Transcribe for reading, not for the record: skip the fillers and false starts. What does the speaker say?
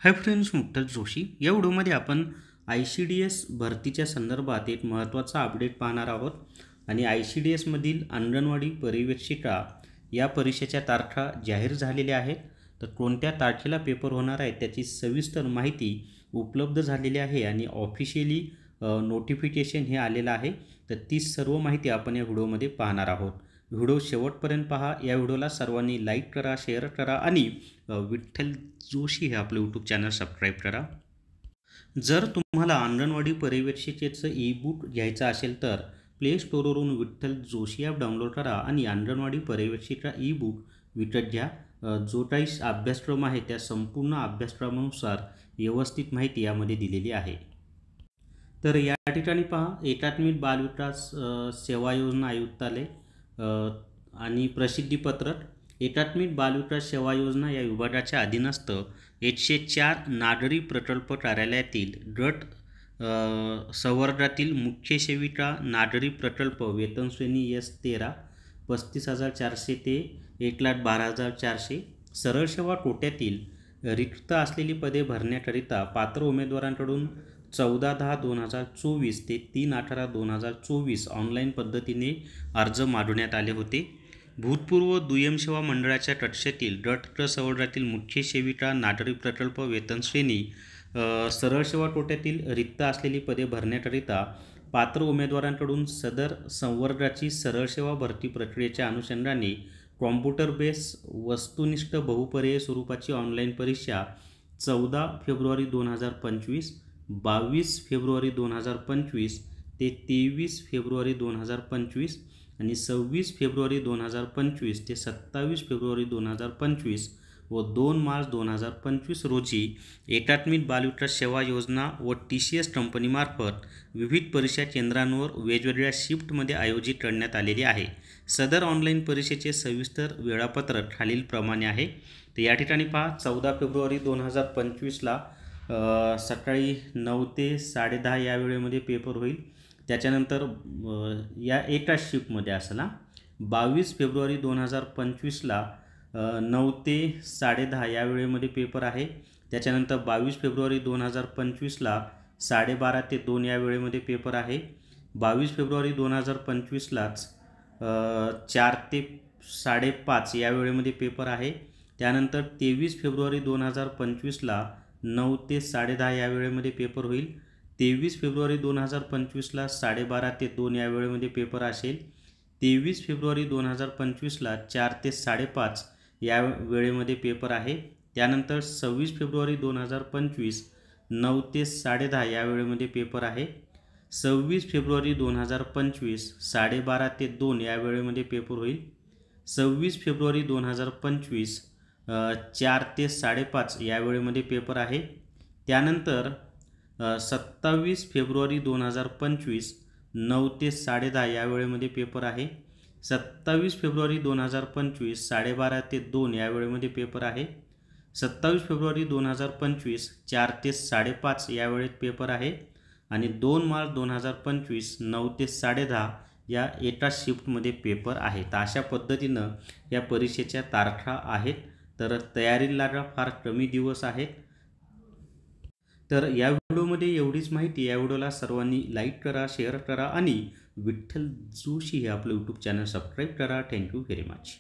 Hi friends, मुक्ताज Joshi या व्हिडिओमध्ये आपण ICDS भरतीच्या संदर्भात एक महत्त्वाचा अपडेट पाहणार आहोत। आणि ICDS मधील अंगणवाडी पर्यवेक्षिका या परीक्षेच्या तारखा जाहीर झालेल्या आहेत। तर कोणत्या तारखेला पेपर होणार आहे त्याची सविस्तर माहिती उपलब्ध झालेली आहे आणि ऑफिशियली नोटिफिकेशन हे आलेलं आहे। तर ती सर्व माहिती आपण या व्हिडिओमध्ये पाहणार आहोत। व्हिडिओ शेवटपर्यंत पहा। या व्हिडिओला सर्वांनी लाईक करा, शेअर करा आणि विठ्ठल जोशी हे आपलं यूट्यूब चॅनल सबस्क्राईब करा। जर तुम्हाला अंगणवाडी पर्यवेक्षिकेचं ई-बुक घ्यायचं असेल तर प्ले स्टोअरवरून विठ्ठल जोशी ॲप डाउनलोड करा आणि अंगणवाडी पर्यवेक्षिका ई-बुक विकत घ्या। जो काही अभ्यासक्रम आहे त्या संपूर्ण अभ्यासक्रमानुसार व्यवस्थित माहिती यामध्ये दिलेली आहे। तर या ठिकाणी पहा, एकात्मिक बालविकास सेवा योजना आयुक्तालय आणि प्रसिद्धीपत्रक। एकात्मिक बालविकास सेवा योजना या विभागाच्या अधीनस्थ 104 नागरी प्रकल्प कार्यालयातील गट संवर्गातील मुख्य सेविका नागरी प्रकल्प वेतन श्रेणी S13 35,400 ते 1,12,400। सरळ सेवा कोट्यातील रिक्त असलेली पदे भरण्याकरिता पात्र उमेदवारांकडून 14/10/2024 ते 3/18/2024 ऑनलाईन पद्धतीने अर्ज मागवण्यात आले होते। भूतपूर्व दुय्यम सेवा मंडळाच्या कक्षेतील गट संवर्गातील मुख्य सेविका नागरी प्रकल्प वेतन श्रेणी सरळ सेवा कोट्यातील रिक्त असलेली पदे भरण्याकरिता पात्र उमेदवारांकडून सदर संवर्गाची सरळ सेवा भरती प्रक्रियेच्या अनुषंगाने कॉम्प्युटर बेस वस्तुनिष्ठ बहुपर्यायी स्वरूपाची ऑनलाईन परीक्षा 14 फेब्रुवारी 2025, 22 फेब्रुवारी 2025 ते 23 फेब्रुवारी 2025 आणि 26 फेब्रुवारी 2025 ते 27 फेब्रुवारी 2025 व 2 मार्च 2025 रोजी एकात्मिक बालविकास सेवा योजना व TCS कंपनीमार्फत विविध परीक्षा केंद्रांवर वेगवेगळ्या शिफ्टमध्ये आयोजित करण्यात आलेली आहे। सदर ऑनलाईन परीक्षेचे सविस्तर वेळापत्रक खालीलप्रमाणे आहे। तर या ठिकाणी पहा, 14 फेब्रुवारी 2025ला सकाळी 9 ते 10:30 या वेळेमध्ये पेपर होईल। त्याच्यानंतर या एका शिफ्टमध्ये असला 22 फेब्रुवारी 2025ला 9 ते 10:30 या वेळेमध्ये पेपर आहे। त्याच्यानंतर 22 फेब्रुवारी 2025ला 12:30 ते 2 या वेळेमध्ये पेपर आहे। 22 फेब्रुवारी 2025लाच 4 ते 5:30 या वेळेमध्ये पेपर आहे। त्यानंतर 23 फेब्रुवारी 2025ला 9 ते 10:30 या वेळेमध्ये पेपर होईल। 23 फेब्रुवारी 2025ला 12:30 ते 2 या वेळेमध्ये पेपर असेल। 23 फेब्रुवारी 2025ला 4 ते 5:30 या वेळेमध्ये पेपर आहे। त्यानंतर 26 फेब्रुवारी 2025 9 ते 10:30 या वेळेमध्ये पेपर आहे। 26 फेब्रुवारी 2025 12:30 ते 2 या वेळेमध्ये पेपर होईल। 26 फेब्रुवारी 2025 4 ते 5:30 या वेळेमध्ये पेपर आहे। त्यानंतर 27 फेब्रुवारी 2025 9 ते 10:30 या वेळेमध्ये पेपर आहे। 27 फेब्रुवारी 2025 12:30 ते 2 या वेळेमध्ये पेपर आहे। 27 फेब्रुवारी 2025 4 ते 5:30 या वेळेत पेपर आहे आणि 2 मार्च 2025 9 ते 10:30 या एका शिफ्टमध्ये पेपर आहे। तर अशा पद्धतीनं या परीक्षेच्या तारखा आहेत। तर तयारीला लागा, फार कमी दिवस आहेत। तर या व्हिडिओमध्ये एवढीच माहिती। या व्हिडिओला सर्वांनी लाईक करा, शेअर करा आणि विठ्ठल जोशी हे आपलं यूट्यूब चॅनल सबस्क्राईब करा। Thank you very much.